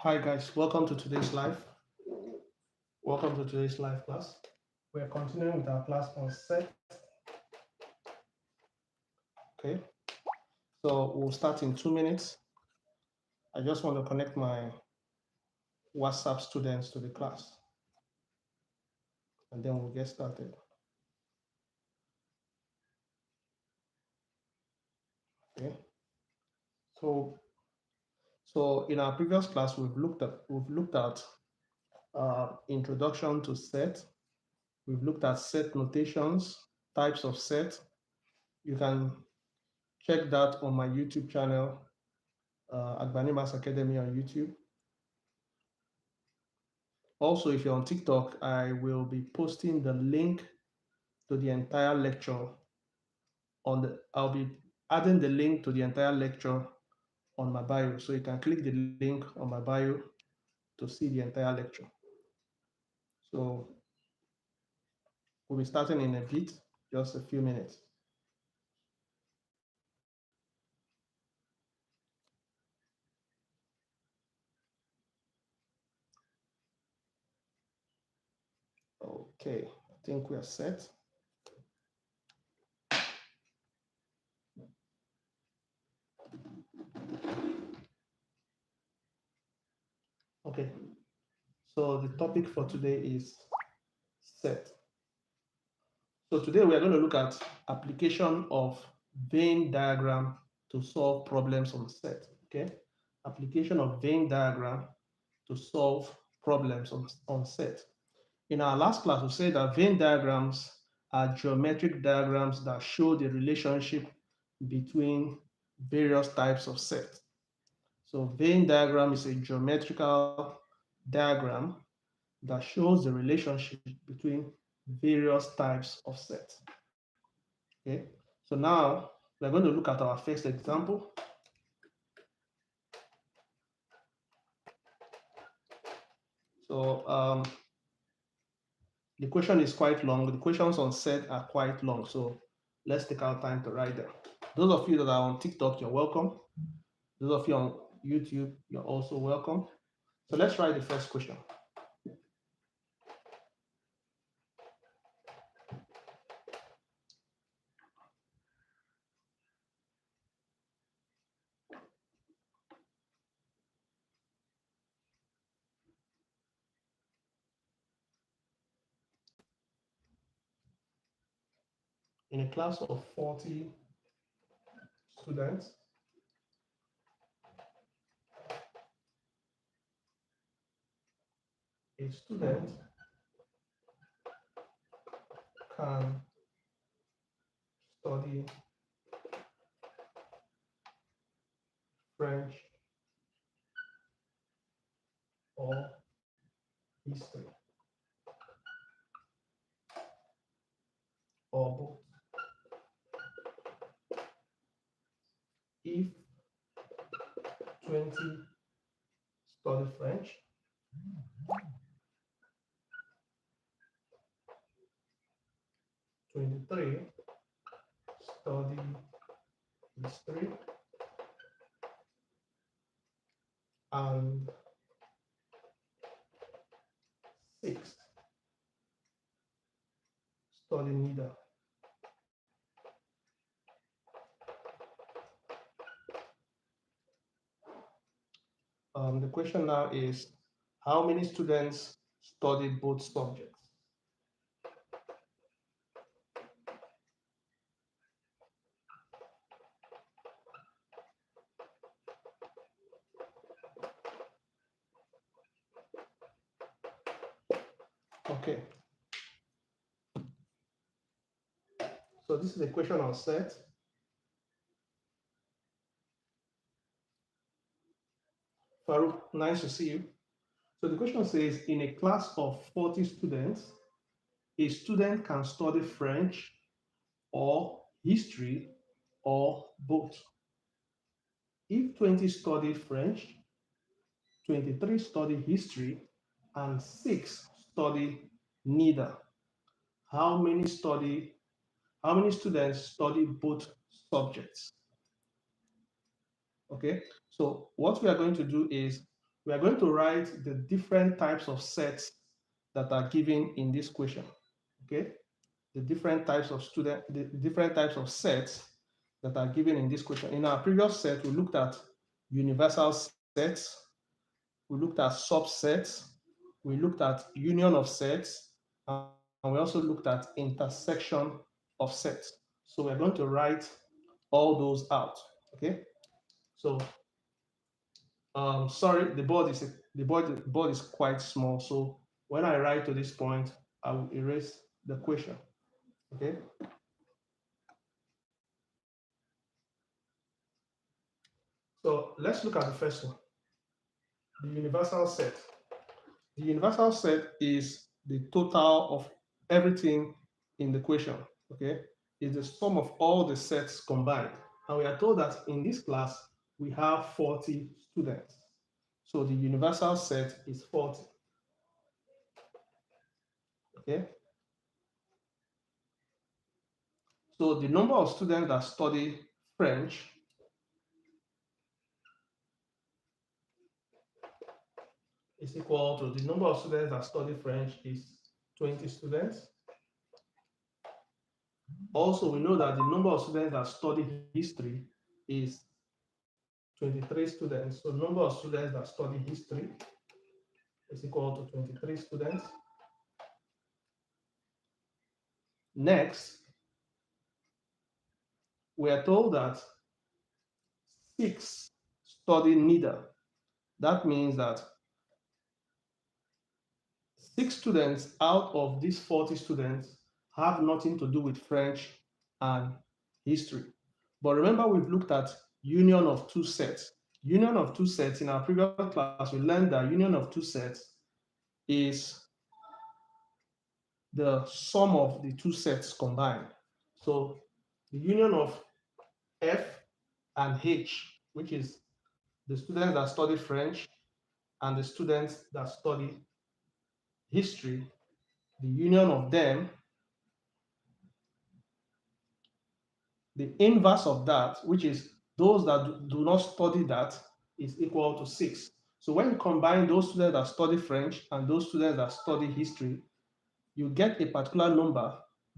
Hi guys, welcome to today's live. Welcome to today's live class. We're continuing with our class on set. Okay, so we'll start in 2 minutes. I just want to connect my WhatsApp students to the class and then we'll get started. Okay, so in our previous class we've looked at introduction to set. We've looked at set notations, types of set. You can check that on my YouTube channel, Agbanimas Academy on YouTube. Also, if you're on TikTok, I will be posting the link to the entire lecture I'll be adding the link to the entire lecture on my bio. So you can click the link on my bio to see the entire lecture. So we'll be starting in a bit, just a few minutes. Okay, I think we are set. Okay, so the topic for today is set. So today we are going to look at application of Venn diagram to solve problems on set. Okay, application of Venn diagram to solve problems on set. In our last class, we said that Venn diagrams are geometric diagrams that show the relationship between various types of sets. So Venn diagram is a geometrical diagram that shows the relationship between various types of sets. Okay, so now we're going to look at our first example. So the question is quite long. The questions on set are quite long. So let's take our time to write them. Those of you that are on TikTok, you're welcome. Those of you on YouTube, you're also welcome. So let's write the first question. In a class of 40 students, a student can study French or history or both. If 20 study French, 23 study history, and 6 study neither. The question now is, how many students studied both subjects? Okay. So this is a question on set. Farouk, nice to see you. So the question says, in a class of 40 students, a student can study French or history or both. If 20 study French, 23 study history, and 6 study neither, how many students study both subjects? Okay, so what we are going to do is we are going to write the different types of sets that are given in this question. Okay, the different types of the different types of sets that are given in this question. In our previous set, we looked at universal sets, we looked at subsets, we looked at union of sets, and we also looked at intersection of sets. So we're going to write all those out. Okay. So sorry, the board is quite small. So when I write to this point, I will erase the question. Okay. So let's look at the first one, the universal set. The universal set is the total of everything in the question. Okay, it's the sum of all the sets combined. And we are told that in this class we have 40 students. So the universal set is 40. Okay. So the number of students that study French is equal to the number of students that study French is 20 students. Also, we know that the number of students that study history is 23 students. So the number of students that study history is equal to 23 students. Next, we are told that 6 study neither. That means that 6 students out of these 40 students have nothing to do with French and history. But remember, we've looked at union of two sets. Union of two sets, in our previous class, we learned that union of two sets is the sum of the two sets combined. So the union of F and H, which is the students that study French and the students that study history, the union of them, the inverse of that, which is those that do not study that, is equal to 6. So when you combine those students that study French and those students that study history, you get a particular number,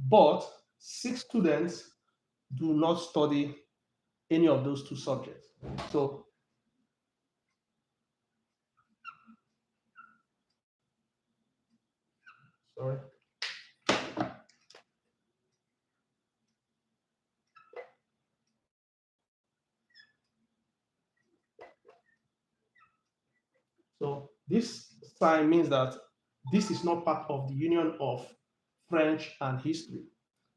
but 6 students do not study any of those two subjects. So sorry. So this sign means that this is not part of the union of French and history.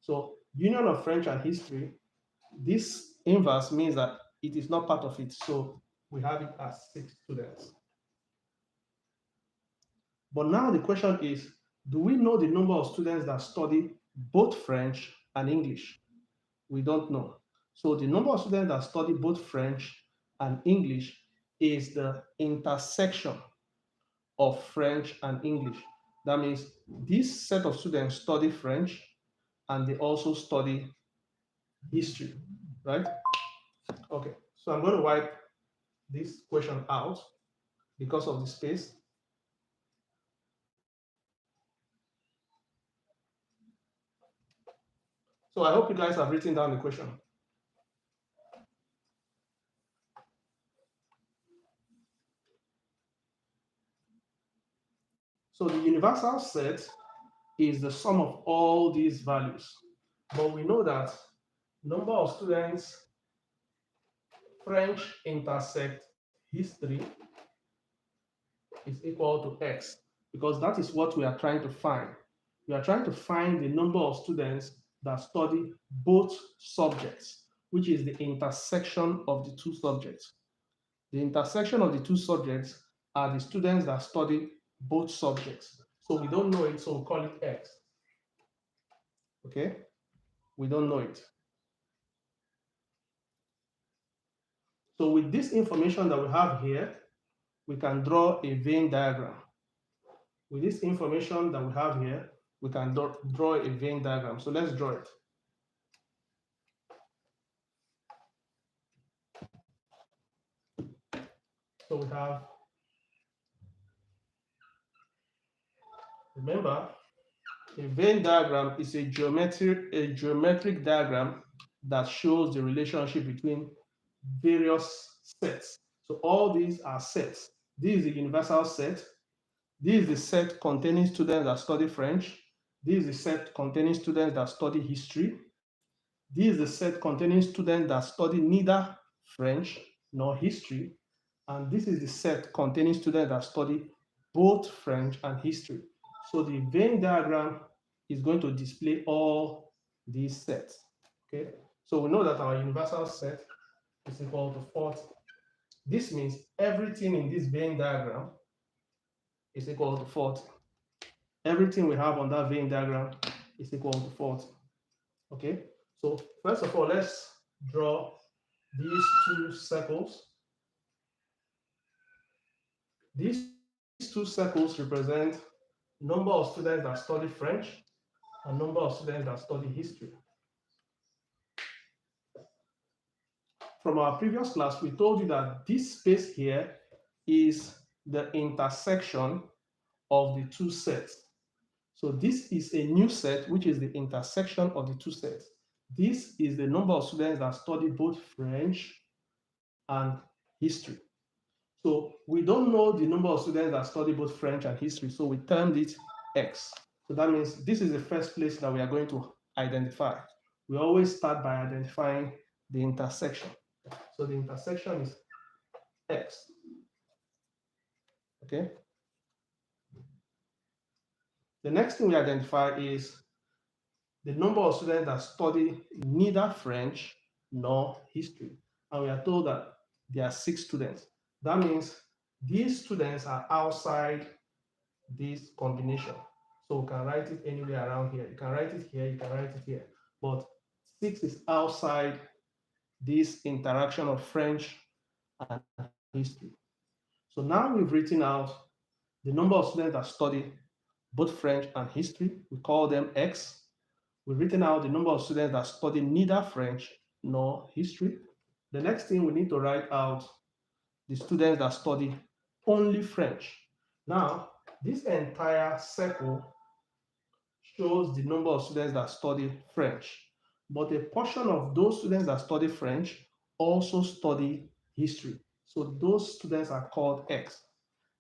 So union of French and history, this inverse means that it is not part of it. So we have it as 6 students. But now the question is, do we know the number of students that study both French and English? We don't know. So the number of students that study both French and English is the intersection of French and English. That means this set of students study French and they also study history, right? Okay, so I'm going to wipe this question out because of the space. So I hope you guys have written down the question. So the universal set is the sum of all these values. But we know that number of students French intersect history is equal to X, because that is what we are trying to find. We are trying to find the number of students that study both subjects, which is the intersection of the two subjects. The intersection of the two subjects are the students that study both subjects. So we don't know it, so we call it X. Okay? We don't know it. So with this information that we have here, we can draw a Venn diagram. With this information that we have here, we can draw a Venn diagram. So let's draw it. So we have Remember, a Venn diagram is a geometric diagram that shows the relationship between various sets. So all these are sets. This is the universal set. This is the set containing students that study French. This is the set containing students that study history. This is the set containing students that study neither French nor history. And this is the set containing students that study both French and history. So the Venn diagram is going to display all these sets. Okay, so we know that our universal set is equal to 40. This means everything in this Venn diagram is equal to 40. Everything we have on that Venn diagram is equal to 40. Okay, so first of all, let's draw these two circles. These two circles represent number of students that study French and number of students that study history. From our previous class, we told you that this space here is the intersection of the two sets. So this is a new set, which is the intersection of the two sets. This is the number of students that study both French and history. So we don't know the number of students that study both French and history, so we termed it X. So that means this is the first place that we are going to identify. We always start by identifying the intersection. So the intersection is X. Okay. The next thing we identify is the number of students that study neither French nor history. And we are told that there are 6 students. That means these students are outside this combination. So we can write it anywhere around here. You can write it here, you can write it here. But 6 is outside this interaction of French and history. So now we've written out the number of students that study both French and history. We call them X. We've written out the number of students that study neither French nor history. The next thing we need to write out the students that study only French. Now, this entire circle shows the number of students that study French, but a portion of those students that study French also study history. So those students are called X.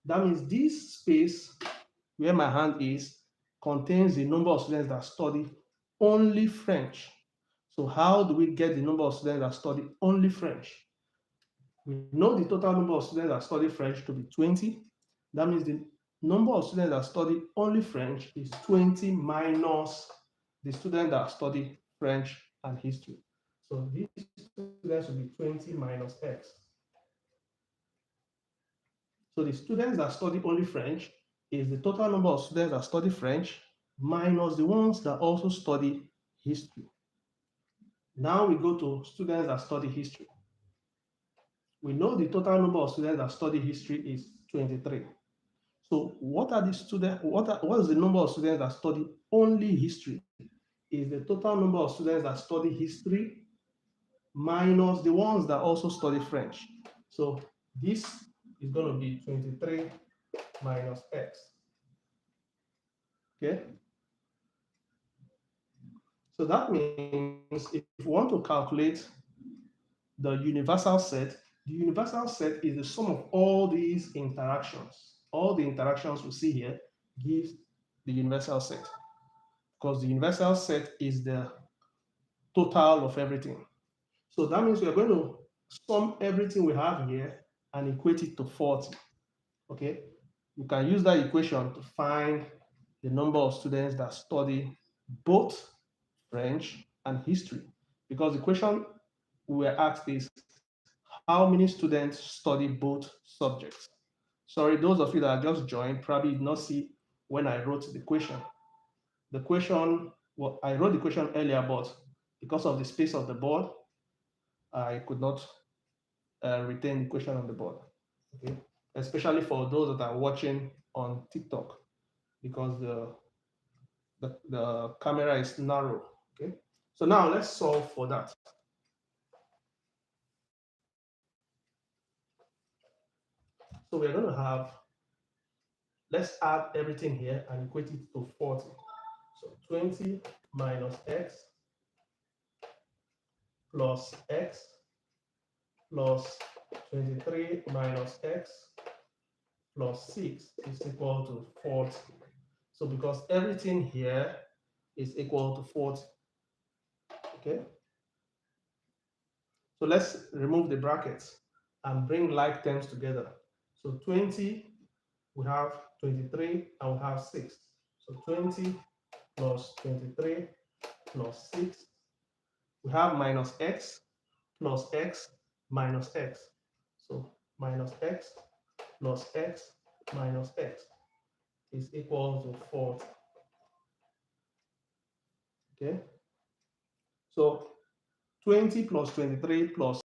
That means this space where my hand is contains the number of students that study only French. So how do we get the number of students that study only French? We know the total number of students that study French to be 20. That means the number of students that study only French is 20 minus the students that study French and history. So these students will be 20 minus X. So the students that study only French is the total number of students that study French minus the ones that also study history. Now we go to students that study history. We know the total number of students that study history is 23. So what are the students, what is the number of students that study only history? Is the total number of students that study history minus the ones that also study French. So this is going to be 23 minus X. Okay? So that means if you want to calculate the universal set is the sum of all these interactions. All the interactions we see here gives the universal set, because the universal set is the total of everything. So that means we are going to sum everything we have here and equate it to 40. Okay? You can use that equation to find the number of students that study both French and history. Because the question we were asked is, how many students study both subjects? Sorry, those of you that just joined probably did not see when I wrote the question. The question, well, I wrote the question earlier, but because of the space of the board, I could not retain the question on the board. Okay, especially for those that are watching on TikTok, because the camera is narrow. Okay, so now let's solve for that. So we're going to have, let's add everything here and equate it to 40. So 20 minus x plus x plus 23 minus x plus 6 is equal to 40. So because everything here is equal to 40, okay? So let's remove the brackets and bring like terms together. So 20, we have 23, and we have 6. So 20 plus 23 plus 6. We have minus x minus x. So minus x plus x minus x is equal to 40. Okay? So 20 plus 23 plus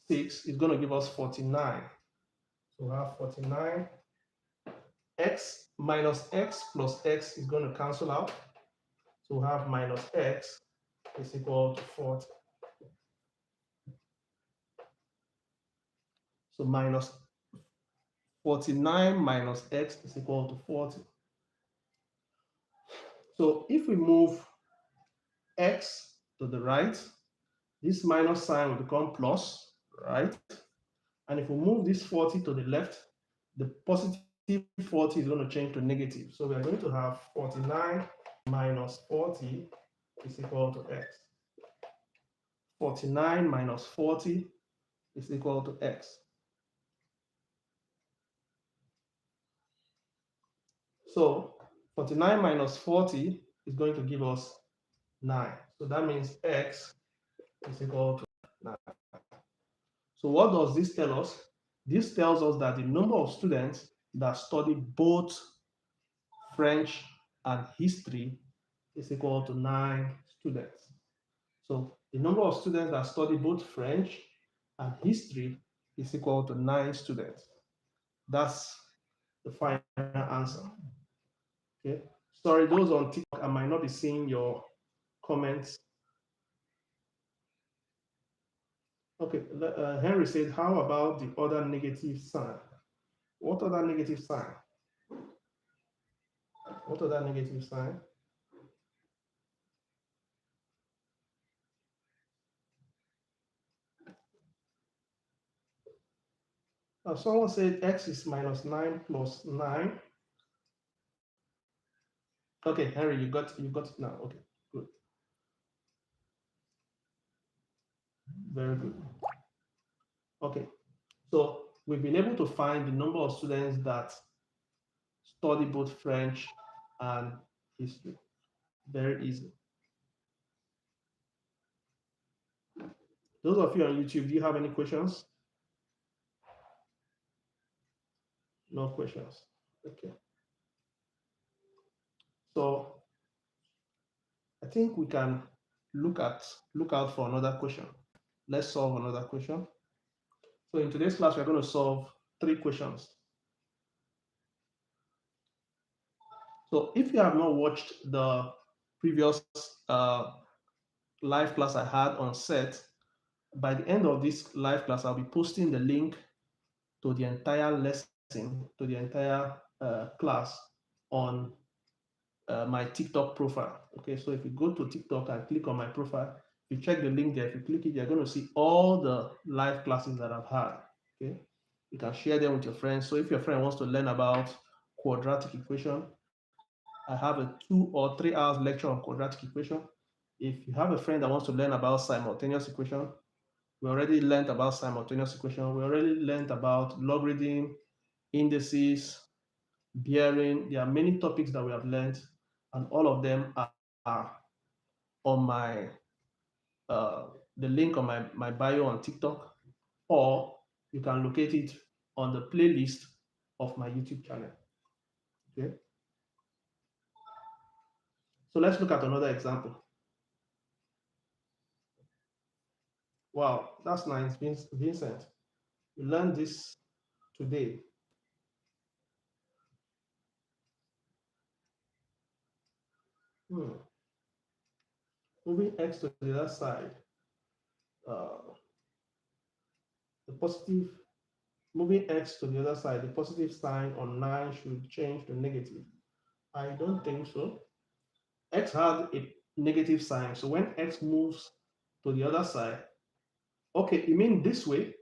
6 is going to give us 49. So we have 49. X plus x is going to cancel out. So we have minus x is equal to 40. So minus 49 minus x is equal to 40. So if we move x to the right, this minus sign will become plus, right? And if we move this 40 to the left, the positive 40 is going to change to negative. So we are going to have 49 minus 40 is equal to x. 49 minus 40 is equal to x. So 49 minus 40 is going to give us 9. So that means x is equal to 9. So what does this tell us? This tells us that the number of students that study both French and history is equal to 9 students. So the number of students that study both French and history is equal to 9 students. That's the final answer. Okay. Sorry, those on TikTok, I might not be seeing your comments. Okay, Henry said, how about the other negative sign? What other negative sign? What other negative sign? Someone said x is minus 9 plus 9. Okay, Henry, you got it now. Okay, good. Very good. Okay, so we've been able to find the number of students that study both French and history. Very easy. Those of you on YouTube, do you have any questions? No questions. Okay. So I think we can look out for another question. Let's solve another question. So in today's class, we're going to solve 3 questions. So if you have not watched the previous uh, live class I had on set, by the end of this live class, I'll be posting the link to the entire lesson, to the entire class on my TikTok profile. Okay, so if you go to TikTok and click on my profile, if you check the link there, if you click it, you're going to see all the live classes that I've had. Okay, you can share them with your friends. So if your friend wants to learn about quadratic equation, I have a 2 or 3 hours lecture on quadratic equation. If you have a friend that wants to learn about simultaneous equation, we already learned about simultaneous equation. We already learned about logarithm, indices, bearing. There are many topics that we have learned, and all of them are on my the link on my bio on TikTok, or you can locate it on the playlist of my YouTube channel. Okay. So let's look at another example. Wow, that's nice, Vincent. You learned this today. Hmm. Moving x to the other side. Uh, the positive moving x to the other side, the positive sign on 9 should change to negative. I don't think so. X had a negative sign, so when x moves to the other side, okay, you mean this way?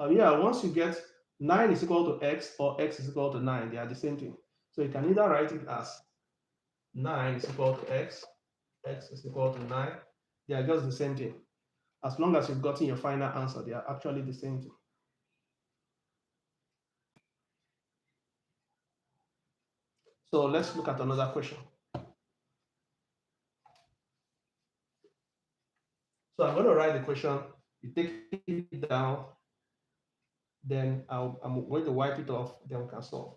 Yeah, once you get 9 is equal to x or x is equal to 9, they are the same thing. So you can either write it as 9 is equal to x is equal to 9. They are just the same thing. As long as you've gotten your final answer, they are actually the same thing. So let's look at another question. So I'm going to write the question. You take it down, then I'm going to wipe it off, then we can solve.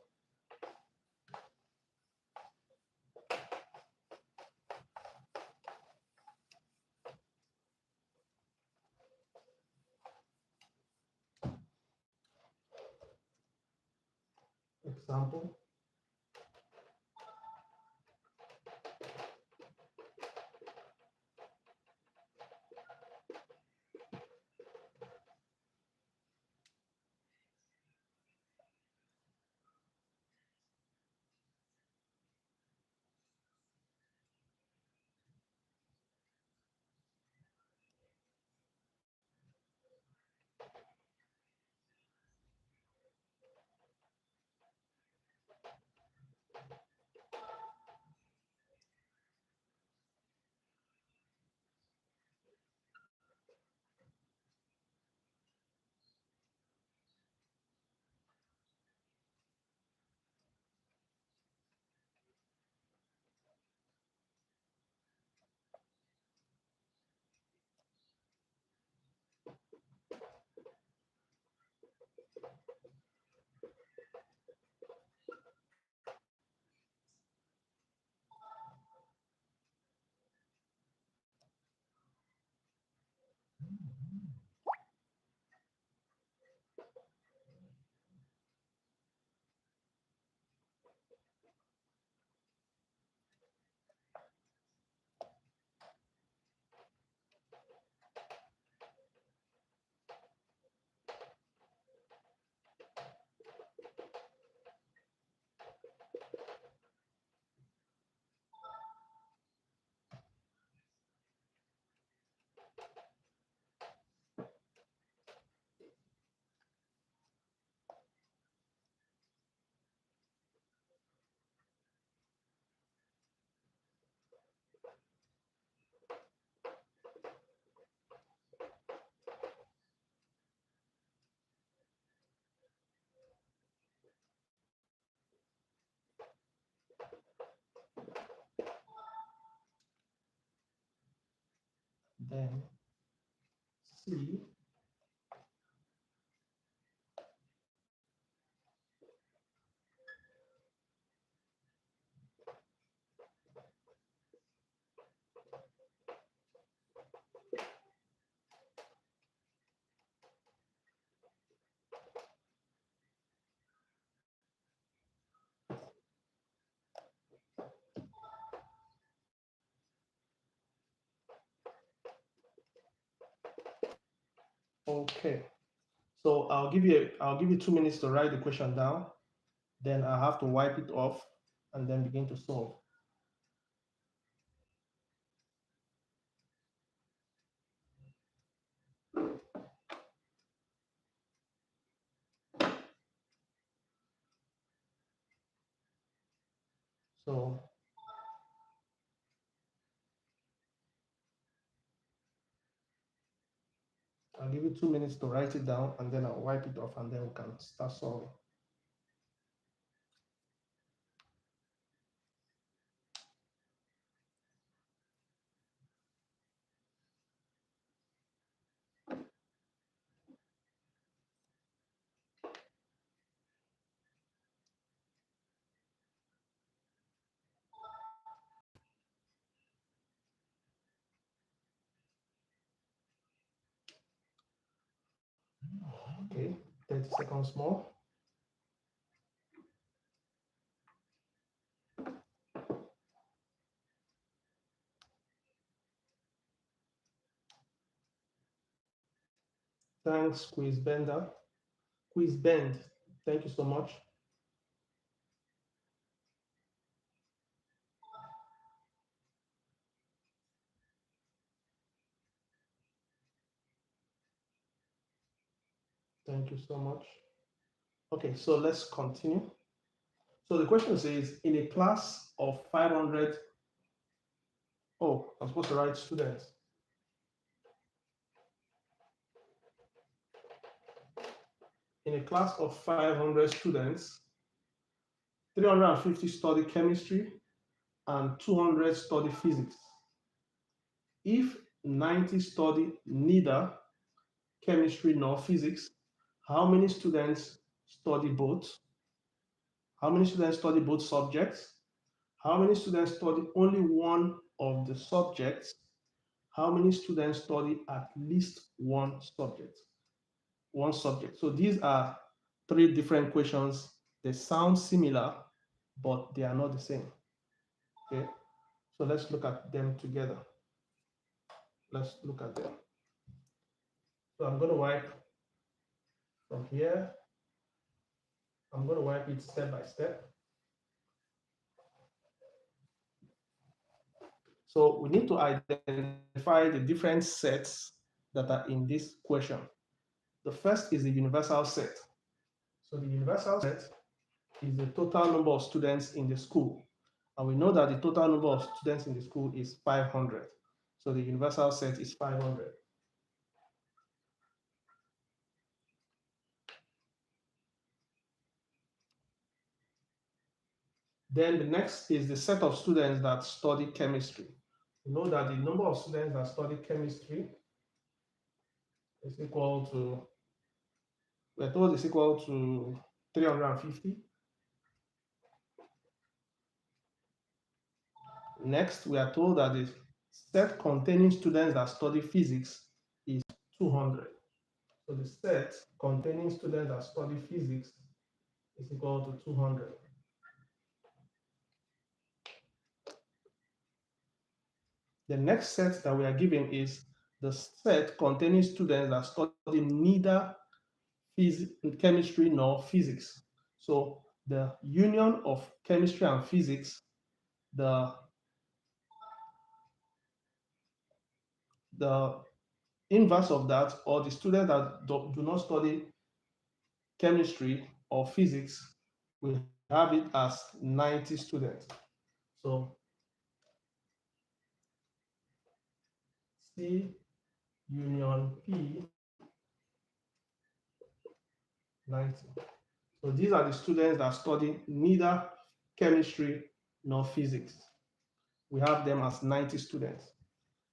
Example. Then C. Okay. So I'll give you 2 minutes to write the question down. Then I have to wipe it off and then begin to solve. So I'll give you 2 minutes to write it down and then I'll wipe it off and then we can start solving. Okay, 30 seconds more. Thanks, Quiz Bender. Quiz Bend, thank you so much. Thank you so much. Okay, so let's continue. So the question says, in a class of 500, oh, I'm supposed to write students. In a class of 500 students, 350 study chemistry and 200 study physics. If 90 study neither chemistry nor physics, how many students study both? How many students study both subjects? How many students study only one of the subjects? How many students study at least one subject? One subject. So these are three different questions. They sound similar, but they are not the same. Okay. So let's look at them together. Let's look at them. So I'm going to wipe from here. I'm going to wipe it step by step. So we need to identify the different sets that are in this question. The first is the universal set. So the universal set is the total number of students in the school. And we know that the total number of students in the school is 500. So the universal set is 500. Then the next is the set of students that study chemistry. We know that the number of students that study chemistry is equal to, we're told is equal to 350. Next, we are told that the set containing students that study physics is 200. So the set containing students that study physics is equal to 200. The next set that we are given is the set containing students that study neither chemistry nor physics. So the union of chemistry and physics, the the inverse of that, or the students that do not study chemistry or physics, we have it as 90 students. So C union P 90. So these are the students that study neither chemistry nor physics. We have them as 90 students.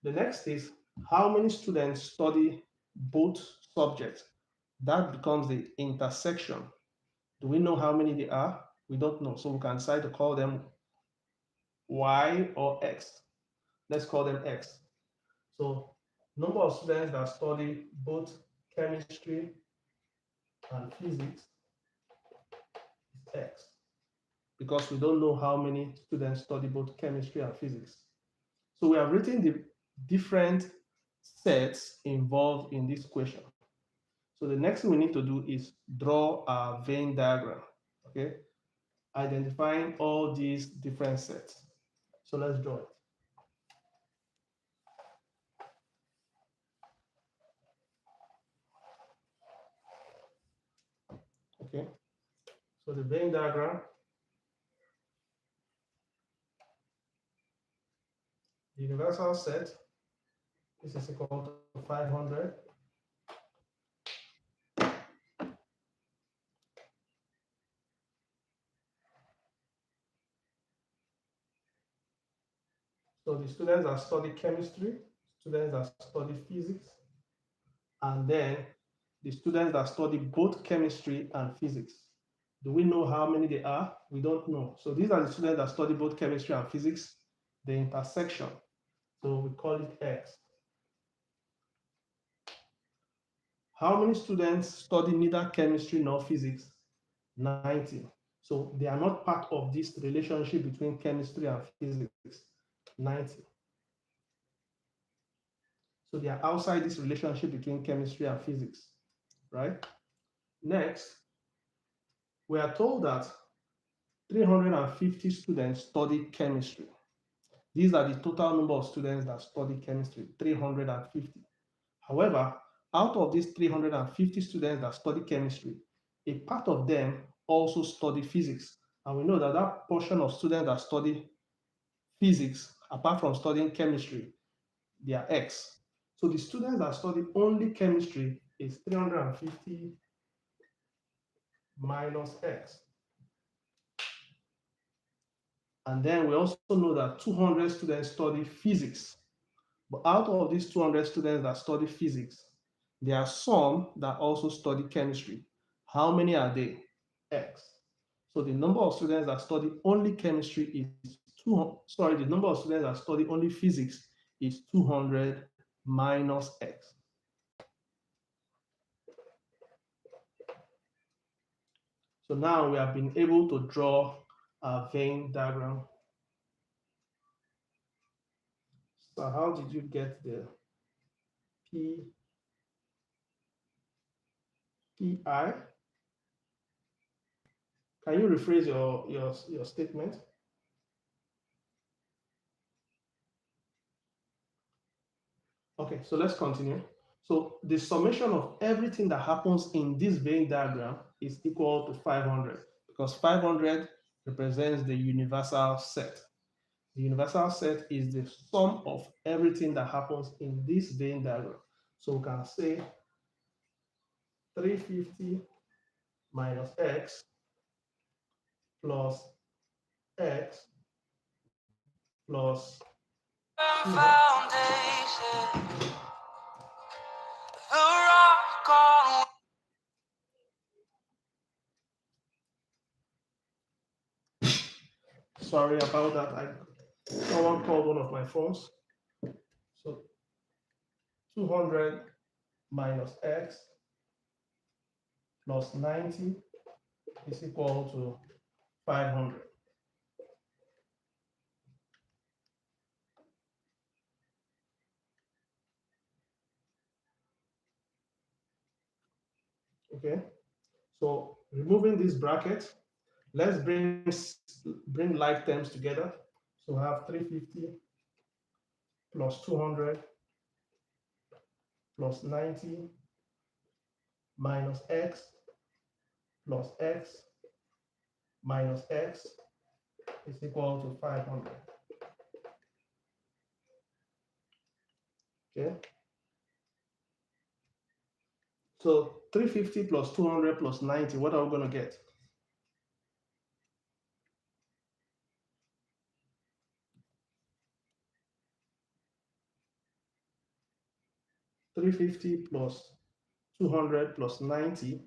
The next is how many students study both subjects? That becomes the intersection. Do we know how many they are? We don't know. So we can decide to call them Y or X. Let's call them X. So number of students that study both chemistry and physics is X, because we don't know how many students study both chemistry and physics. So we have written the different sets involved in this question. So the next thing we need to do is draw a Venn diagram, okay? Identifying all these different sets. So let's draw it. Okay, so the Venn diagram, the universal set, this is equal to 500. So the students that study chemistry, students that study physics, and then the students that study both chemistry and physics. Do we know how many they are? We don't know. So these are the students that study both chemistry and physics, the intersection. So we call it X. How many students study neither chemistry nor physics? 90. So they are not part of this relationship between chemistry and physics. 90. So they are outside this relationship between chemistry and physics, right? Next, we are told that 350 students study chemistry. These are the total number of students that study chemistry, 350. However, out of these 350 students that study chemistry, a part of them also study physics. And we know that that portion of students that study physics, apart from studying chemistry, they are X. So the students that study only chemistry is 350 minus X. And then we also know that 200 students study physics. But out of these 200 students that study physics, there are some that also study chemistry. How many are they? X. So the number of students that study only chemistry is the number of students that study only physics is 200 minus X. So now we have been able to draw a Venn diagram. So how did you get the PI? Can you rephrase your statement? Okay, so let's continue. So the summation of everything that happens in this Venn diagram is equal to 500 because 500 represents the universal set. The universal set is the sum of everything that happens in this Venn diagram. So we can say 350 minus x plus x plus foundation, the rock on. Sorry about that. Someone called one of my phones. So 200 minus x plus 90 is equal to 500. Okay, so removing this bracket, let's bring like terms together. So we have 350 plus 200 plus 90 minus x plus x minus x is equal to 500. Okay, so 350 plus 200 plus 90, what are we going to get? 350 plus 200 plus 90,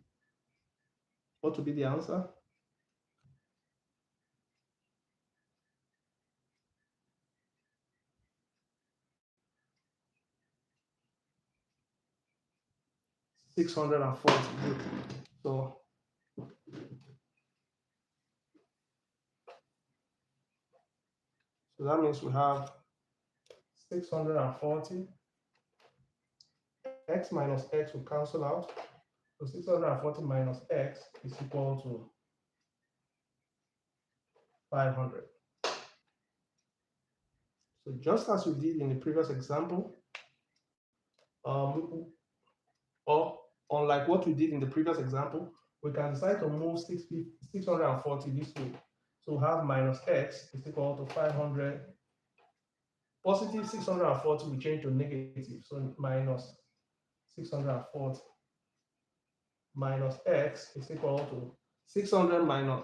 what would be the answer? 640. Good. So that means we have 640. X minus x will cancel out. So 640 minus x is equal to 500. So just as we did in the previous example, or unlike what we did in the previous example, we can decide to move 640 this way. So we have minus x is equal to 500. Positive 640 will change to negative, so minus 640 minus x is equal to 600 minus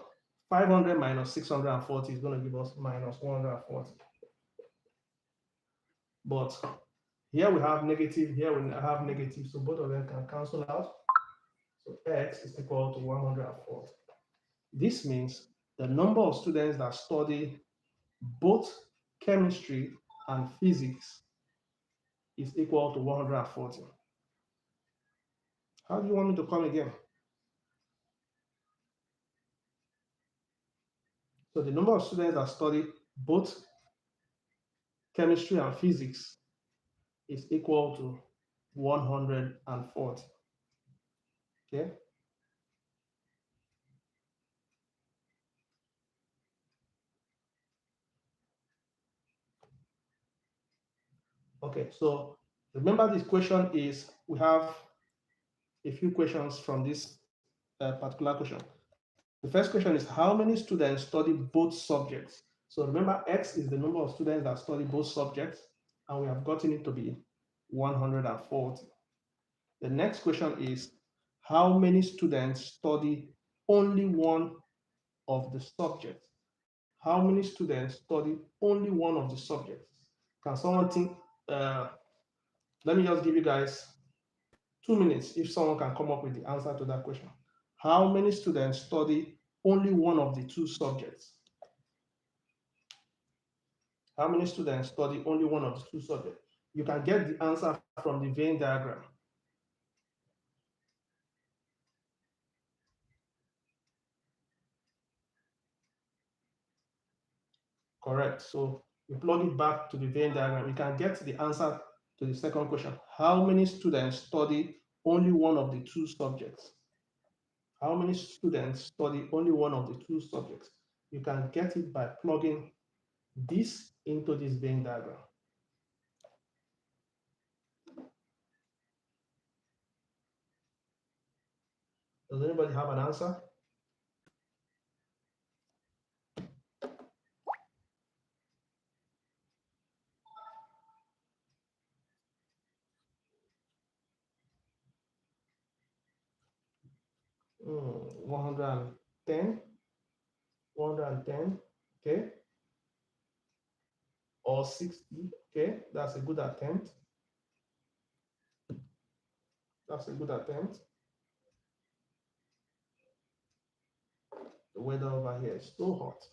500 minus 640 is going to give us minus 140. But here we have negative, here we have negative, so both of them can cancel out. So x is equal to 140. This means the number of students that study both chemistry and physics is equal to 140. How do you want me to come again? So the number of students that study both chemistry and physics is equal to 140. Okay. Okay, so remember this question is, we have a few questions from this particular question. The first question is, how many students study both subjects? So remember, X is the number of students that study both subjects, and we have gotten it to be 140. The next question is, how many students study only one of the subjects? How many students study only one of the subjects? Can someone think? Uh, Let me just give you guys 2 minutes if someone can come up with the answer to that question. How many students study only one of the two subjects? How many students study only one of the two subjects? You can get the answer from the Venn diagram. Correct. So you plug it back to the Venn diagram. You can get the answer to the second question. How many students study only one of the two subjects? How many students study only one of the two subjects? You can get it by plugging this into this Venn diagram. Does anybody have an answer? 110, 110, okay, or 60, okay, that's a good attempt. That's a good attempt. The weather over here is so hot.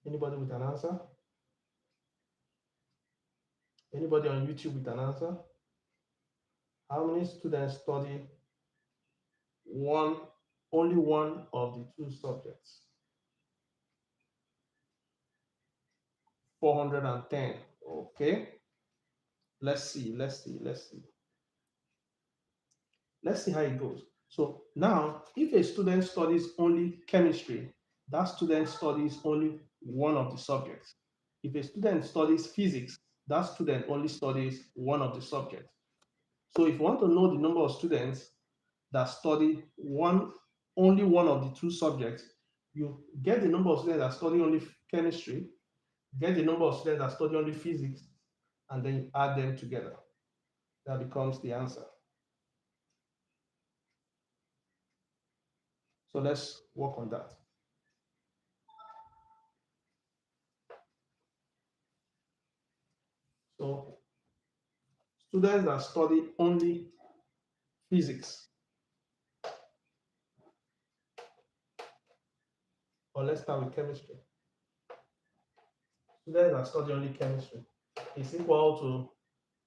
Anybody with an answer? Anybody on YouTube with an answer? How many students study one, only one of the two subjects? 410. Okay. Let's see. Let's see how it goes. So now, if a student studies only chemistry, that student studies only one of the subjects. If a student studies physics, that student only studies one of the subjects. So if you want to know the number of students that study only one of the two subjects, you get the number of students that study only chemistry, get the number of students that study only physics, and then you add them together. That becomes the answer. So let's work on that. So students that study only physics, or let's start with chemistry. Students that study only chemistry is equal to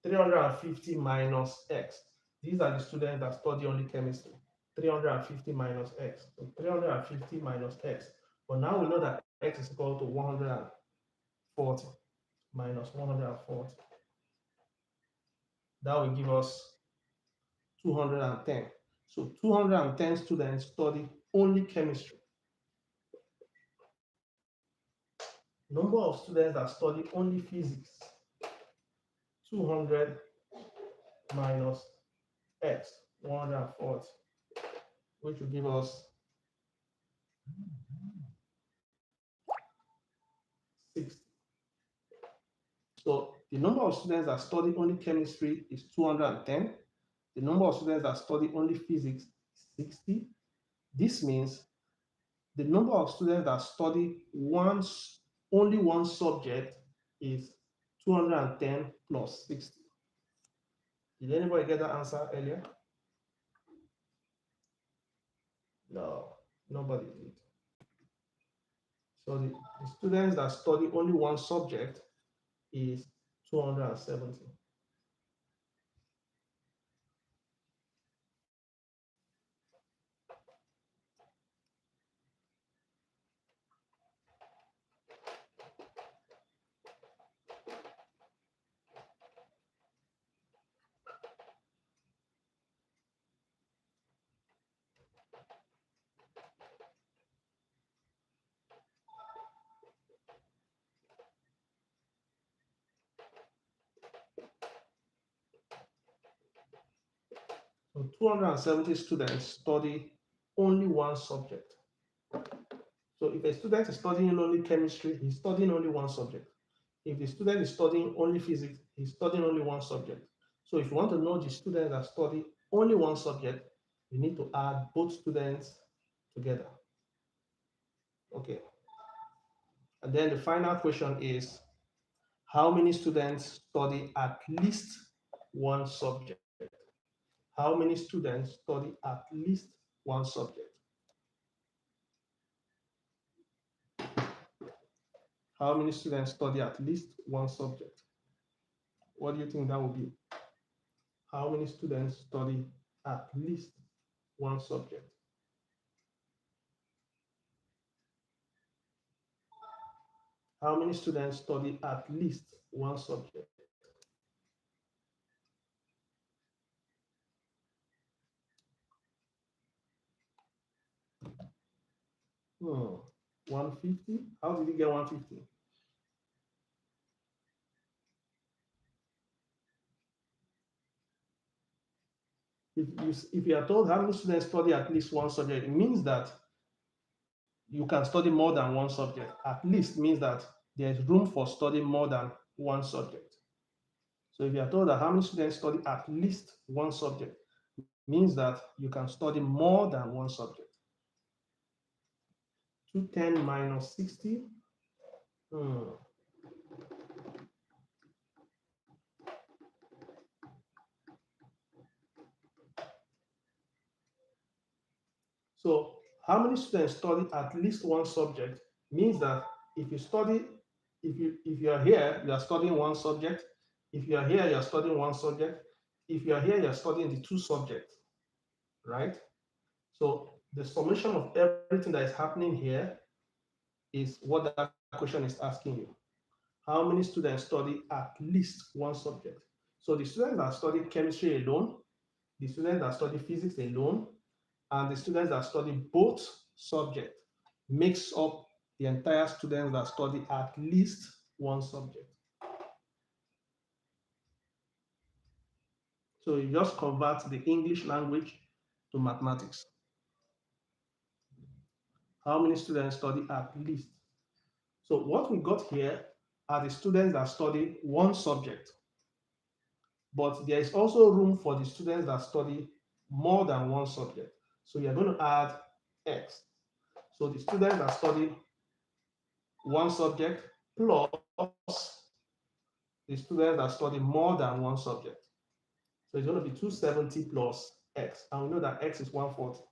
350 minus x. These are the students that study only chemistry. 350 minus x. So 350 minus x. But now we know that x is equal to 140 minus 140. That will give us 210. So 210 students study only chemistry. Number of students that study only physics, 200 minus x, 140, which will give us 60. So the number of students that study only chemistry is 210. The number of students that study only physics is 60. This means the number of students that study only one subject is 210 plus 60. Did anybody get that answer earlier? No, nobody did. So the students that study only one subject is 270. So 270 students study only one subject. So if a student is studying only chemistry, he's studying only one subject. If the student is studying only physics, he's studying only one subject. So if you want to know the students that study only one subject, you need to add both students together. Okay. And then the final question is, how many students study at least one subject? How many students study at least one subject? How many students study at least one subject? What do you think that would be? How many students study at least one subject? How many students study at least one subject? Hmm. 150? How did you get 150? If you are told how many students study at least one subject, it means that you can study more than one subject. At least means that there is room for studying more than one subject. So if you are told that how many students study at least one subject, means that you can study more than one subject. 210 minus 60. Hmm. So how many students study at least one subject means that if you study, if you are here, you are studying one subject. If you are here, you are studying one subject. If you are here, you are studying the two subjects, right? So the summation of everything that is happening here is what that question is asking you. How many students study at least one subject? So the students that study chemistry alone, the students that study physics alone, and the students that study both subjects makes up the entire students that study at least one subject. So you just convert the English language to mathematics. How many students study at least? So what we got here are the students that study one subject, but there is also room for the students that study more than one subject. So you're going to add X. So the students that study one subject plus the students that study more than one subject. So it's going to be 270 plus X. And we know that X is 140.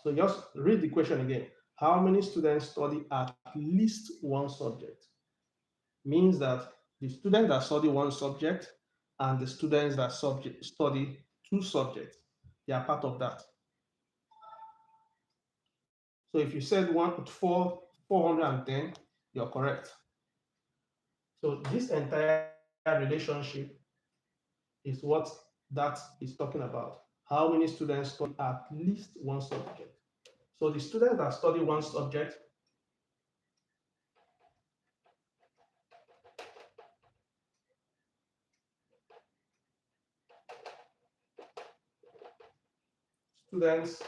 So just read the question again. How many students study at least one subject? Means that the students that study one subject and the students that study two subjects, they are part of that. So if you said 410, you're correct. So this entire relationship is what that is talking about. How many students study at least one subject? So the students that study one subject, students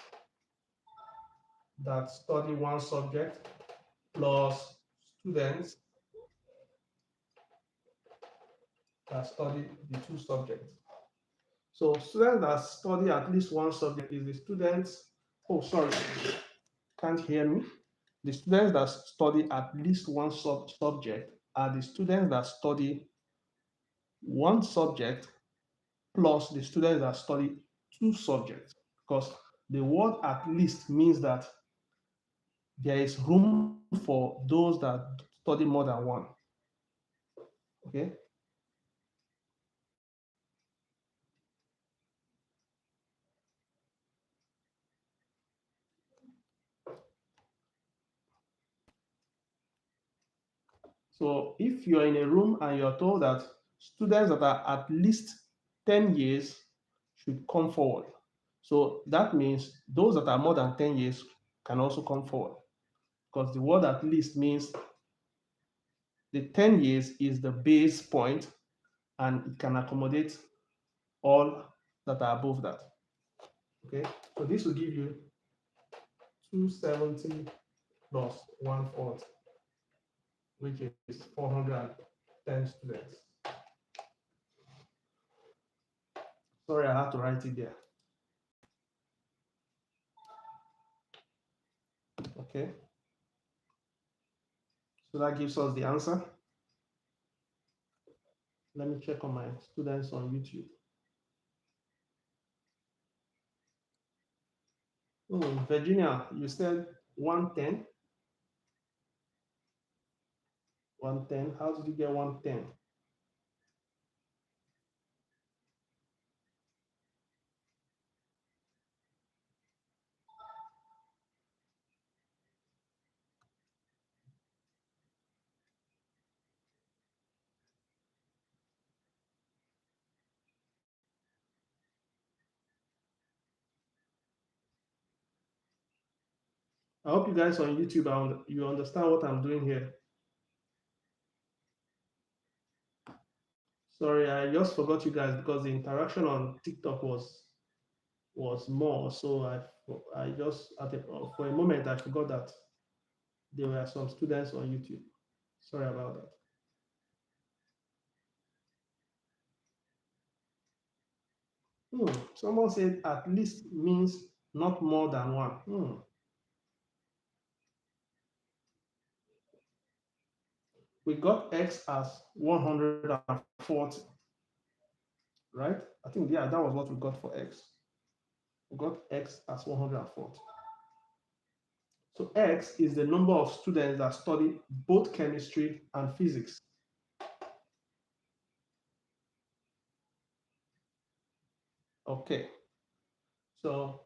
that study one subject plus students that study the two subjects. So students that study at least one subject is the students, oh sorry, can't hear me. The students that study at least one subject are the students that study one subject plus the students that study two subjects. Because the word at least means that there is room for those that study more than one. Okay. So if you're in a room and you're told that students that are at least 10 years should come forward. So that means those that are more than 10 years can also come forward, because the word at least means the 10 years is the base point, and it can accommodate all that are above that. Okay, so this will give you 270 plus 140, which is 410 students. Sorry, I have to write it there. Okay, so that gives us the answer. Let me check on my students on YouTube. Oh, Virginia, you said 110. 110. How did you get 110? I hope you guys on YouTube, you understand what I'm doing here. Sorry, I just forgot you guys because the interaction on TikTok was more. So I just for a moment I forgot that there were some students on YouTube. Sorry about that. Someone said at least means not more than one. We got x as 140, right? I think, yeah, that was what we got for x. We got x as 140. So x is the number of students that study both chemistry and physics. Okay, so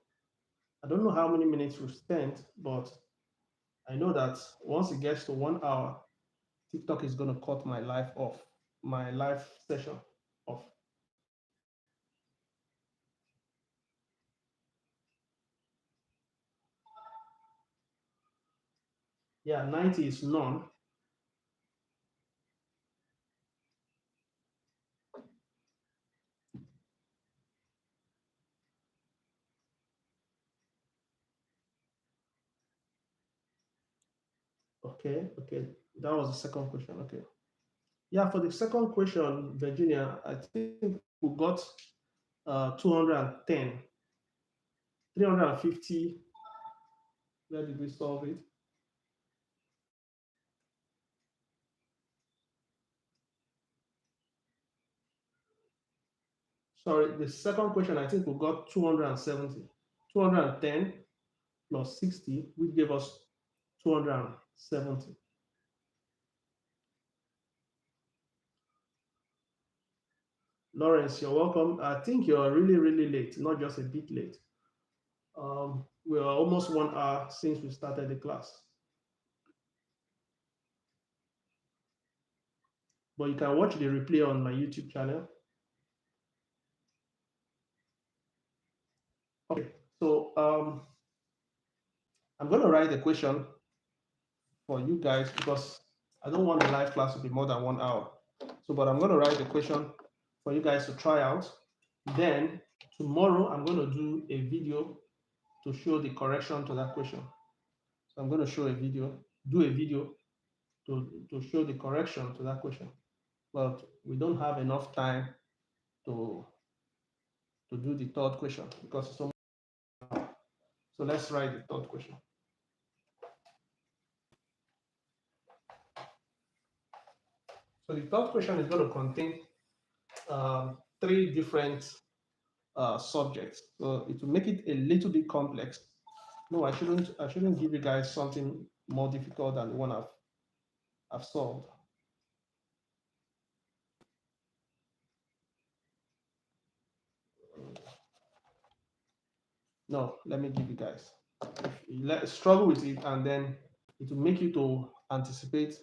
I don't know how many minutes we've spent, but I know that once it gets to 1 hour, TikTok is going to cut my live off, my live session off. Yeah, 90 is none. Okay, okay. That was the second question. Okay. Yeah, for the second question, Virginia, I think we got 210, 350. Where did we solve it? Sorry, the second question, I think we got 270. 210 plus 60, which gave us 270. Lawrence, you're welcome. I think you're really, really late, not just a bit late. We are almost 1 hour since we started the class. But you can watch the replay on my YouTube channel. Okay, so I'm going to write a question for you guys because I don't want the live class to be more than 1 hour. So, but I'm going to write a question for you guys to try out. Then tomorrow I'm going to do a video to show the correction to that question. So I'm going to show a video, do a video to show the correction to that question. But we don't have enough time to do the third question because it's so much. So let's write the third question. So the third question is going to contain three different subjects. So it will make it a little bit complex. No, I shouldn't give you guys something more difficult than the one I've solved. No, let me give you guys. Struggle with it, and then it will make you to anticipate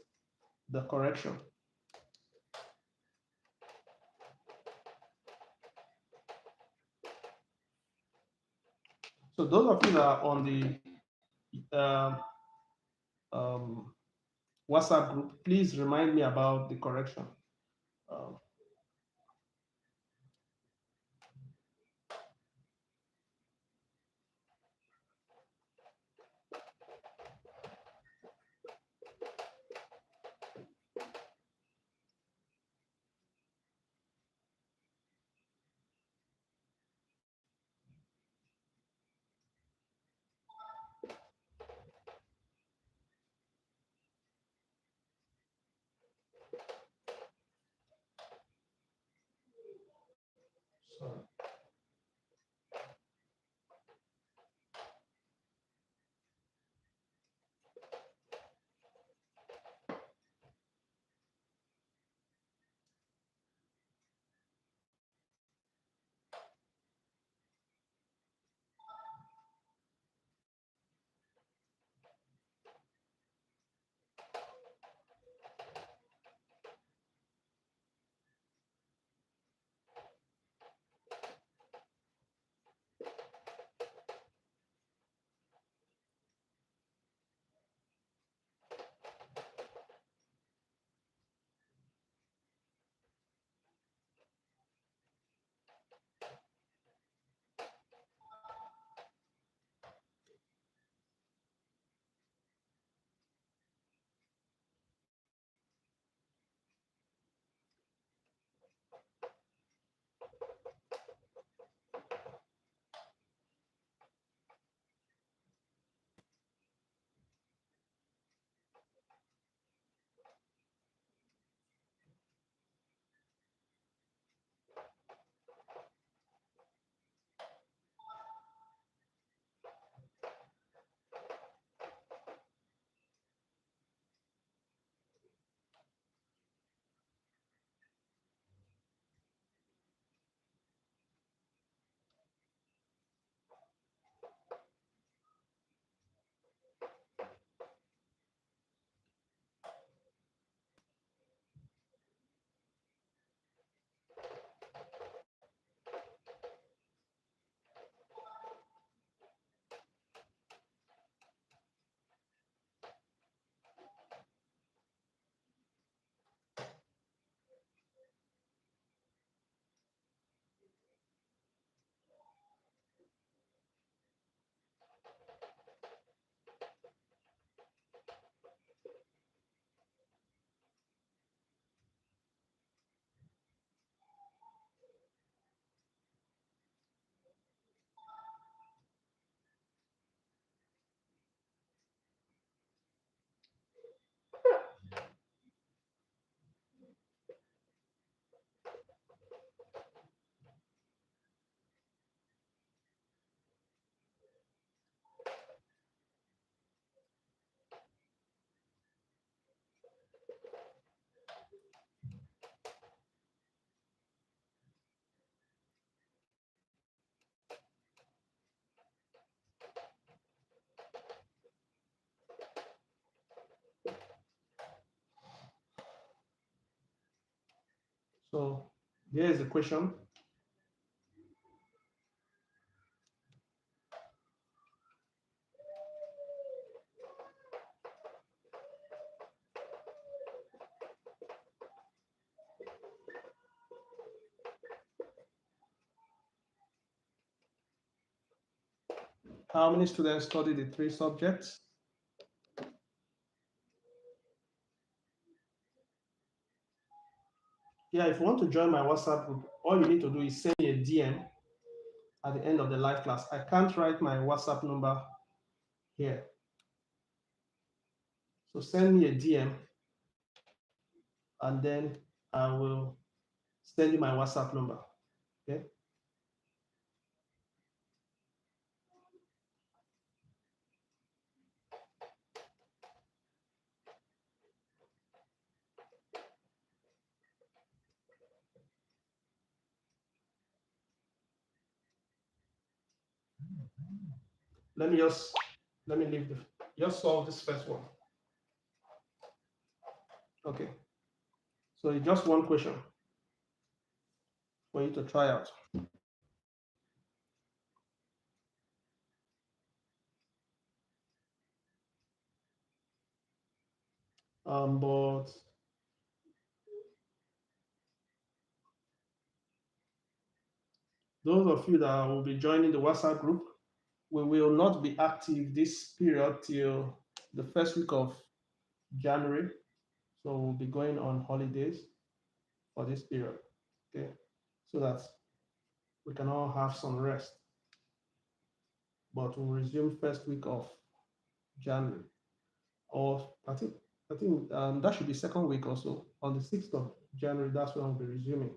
the correction. So those of you that are on the WhatsApp group, please remind me about the correction. Um, So here is the question. How many students study the three subjects? Yeah, if you want to join my WhatsApp group, all you need to do is send me a DM at the end of the live class. I can't write my WhatsApp number here. So send me a DM and then I will send you my WhatsApp number. Okay. Let me just let me leave the just solve this first one. Okay. So it's just one question for you to try out. But those of you that will be joining the WhatsApp group, we will not be active this period till the first week of January. So we'll be going on holidays for this period. Okay. So that we can all have some rest. But we'll resume first week of January. Or I think that should be second week also. On the 6th of January, that's when we'll be resuming.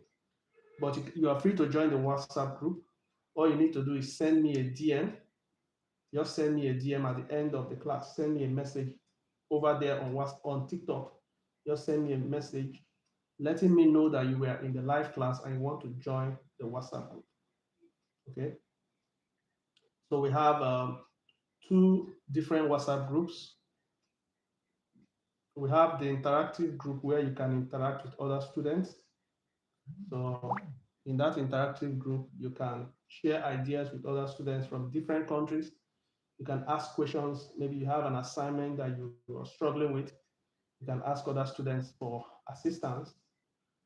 But you are free to join the WhatsApp group. All you need to do is send me a DM. Just send me a DM at the end of the class. Send me a message over there on TikTok. Just send me a message letting me know that you were in the live class and you want to join the WhatsApp group. Okay. So we have two different WhatsApp groups. We have the interactive group where you can interact with other students. So in that interactive group, you can share ideas with other students from different countries. You can ask questions. Maybe you have an assignment that you are struggling with. You can ask other students for assistance.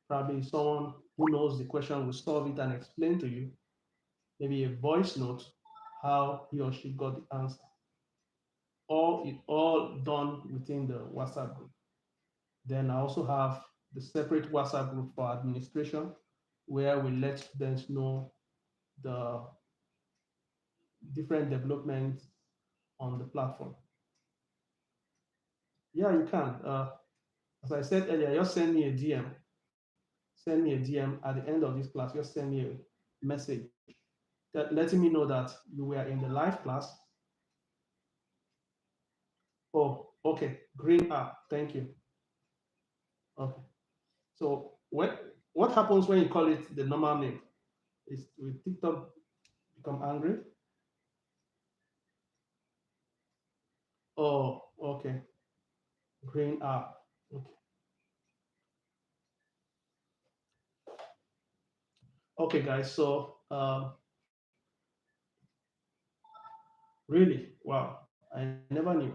Probably someone who knows the question will solve it and explain to you. Maybe a voice note, how he or she got the answer. All done within the WhatsApp group. Then I also have the separate WhatsApp group for administration, where we let students know the different developments on the platform. Yeah, you can. As I said earlier, just send me a DM. Send me a DM at the end of this class. Just send me a message letting me know that you were in the live class. Oh, okay. Green app. Thank you. Okay. So what happens when you call it the normal name? Is will TikTok become angry? Oh, okay. Green app. Okay. Okay, guys. So really, wow, I never knew.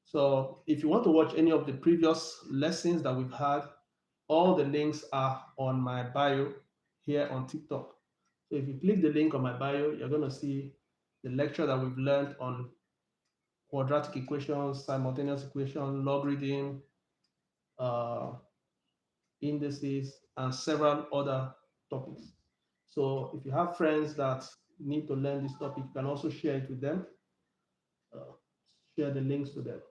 So if you want to watch any of the previous lessons that we've had, all the links are on my bio here on TikTok. So if you click the link on my bio, you're going to see the lecture that we've learned on quadratic equations, simultaneous equation, logarithm, uh, indices, and several other topics. So if you have friends that need to learn this topic, you can also share it with them, uh, share the links to them.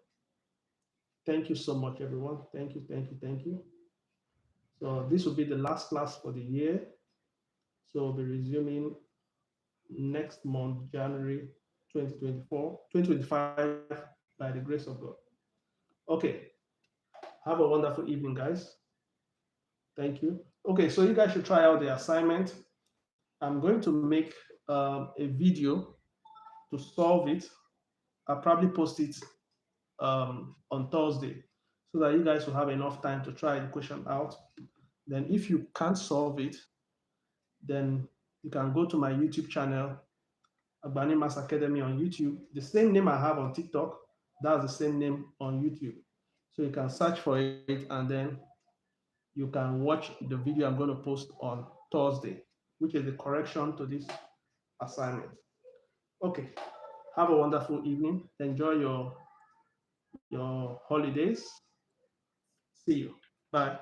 Thank you so much, everyone. Thank you, thank you, thank you. So this will be the last class for the year. So we'll be resuming next month, January 2024, 2025, by the grace of God. Okay. Have a wonderful evening, guys. Thank you. Okay, so you guys should try out the assignment. I'm going to make a video to solve it. I'll probably post it on Thursday so that you guys will have enough time to try the question out. Then if you can't solve it, then you can go to my YouTube channel, Agbani Mass Academy on YouTube. The same name I have on TikTok, that's the same name on YouTube. So you can search for it and then you can watch the video I'm going to post on Thursday, which is the correction to this assignment. Okay. Have a wonderful evening. Enjoy your holidays. See you. Bye.